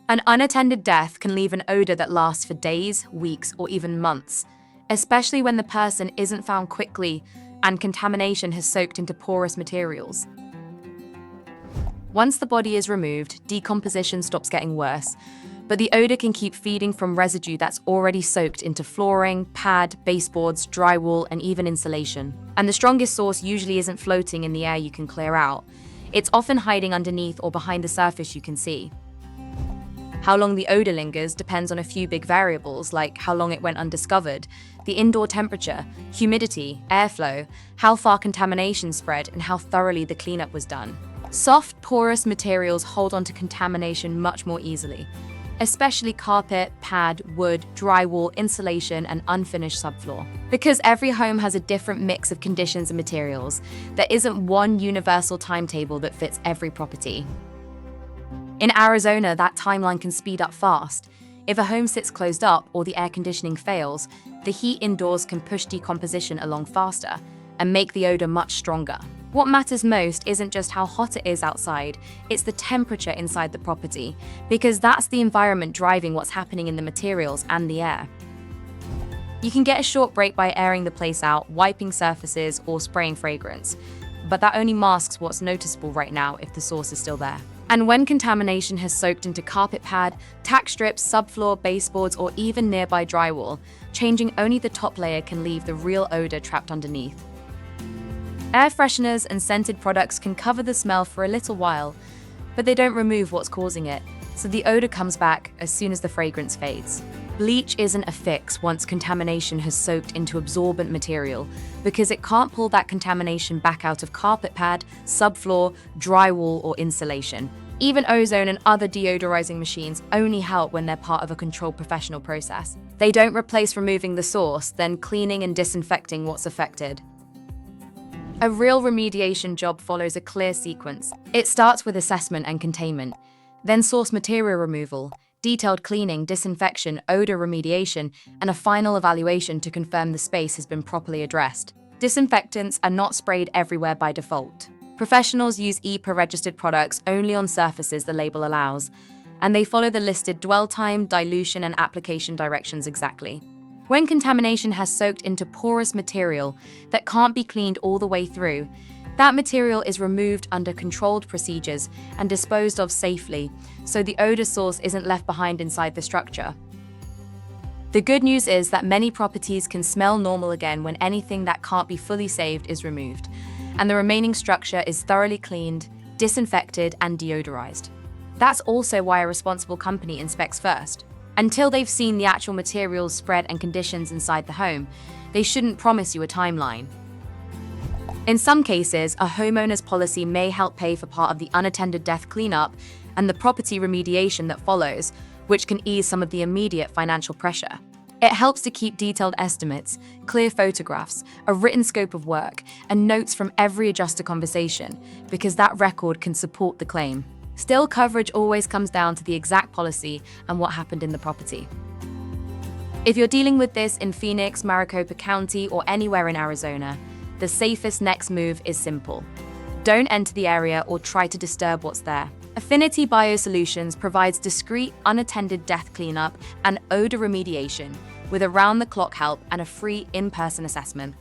An unattended death can leave an odor that lasts for days, weeks, or even months, especially when the person isn't found quickly and contamination has soaked into porous materials. Once the body is removed, decomposition stops getting worse, but the odor can keep feeding from residue that's already soaked into flooring, pad, baseboards, drywall, and even insulation. And the strongest source usually isn't floating in the air you can clear out. It's often hiding underneath or behind the surface you can see. How long the odor lingers depends on a few big variables, like how long it went undiscovered, the indoor temperature, humidity, airflow, how far contamination spread, and how thoroughly the cleanup was done. Soft, porous materials hold onto contamination much more easily, especially carpet, pad, wood, drywall, insulation, and unfinished subfloor. Because every home has a different mix of conditions and materials, there isn't one universal timetable that fits every property. In Arizona, that timeline can speed up fast. If a home sits closed up or the air conditioning fails, the heat indoors can push decomposition along faster and make the odor much stronger. What matters most isn't just how hot it is outside, it's the temperature inside the property, because that's the environment driving what's happening in the materials and the air. You can get a short break by airing the place out, wiping surfaces, or spraying fragrance, but that only masks what's noticeable right now if the source is still there. And when contamination has soaked into carpet pad, tack strips, subfloor, baseboards, or even nearby drywall, changing only the top layer can leave the real odor trapped underneath. Air fresheners and scented products can cover the smell for a little while, but they don't remove what's causing it, so the odor comes back as soon as the fragrance fades. Bleach isn't a fix once contamination has soaked into absorbent material, because it can't pull that contamination back out of carpet pad, subfloor, drywall, or insulation. Even ozone and other deodorizing machines only help when they're part of a controlled professional process. They don't replace removing the source, then cleaning and disinfecting what's affected. A real remediation job follows a clear sequence. It starts with assessment and containment, then source material removal, detailed cleaning, disinfection, odor remediation, and a final evaluation to confirm the space has been properly addressed. Disinfectants are not sprayed everywhere by default. Professionals use EPA-registered products only on surfaces the label allows, and they follow the listed dwell time, dilution, and application directions exactly. When contamination has soaked into porous material that can't be cleaned all the way through, that material is removed under controlled procedures and disposed of safely, so the odor source isn't left behind inside the structure. The good news is that many properties can smell normal again when anything that can't be fully saved is removed, and the remaining structure is thoroughly cleaned, disinfected, and deodorized. That's also why a responsible company inspects first. Until they've seen the actual materials spread and conditions inside the home, they shouldn't promise you a timeline. In some cases, a homeowner's policy may help pay for part of the unattended death cleanup and the property remediation that follows, which can ease some of the immediate financial pressure. It helps to keep detailed estimates, clear photographs, a written scope of work, and notes from every adjuster conversation, because that record can support the claim. Still, coverage always comes down to the exact policy and what happened in the property. If you're dealing with this in Phoenix, Maricopa County, or anywhere in Arizona, the safest next move is simple. Don't enter the area or try to disturb what's there. Affinity Bio Solutions provides discreet, unattended death cleanup and odor remediation with around-the-clock help and a free in-person assessment.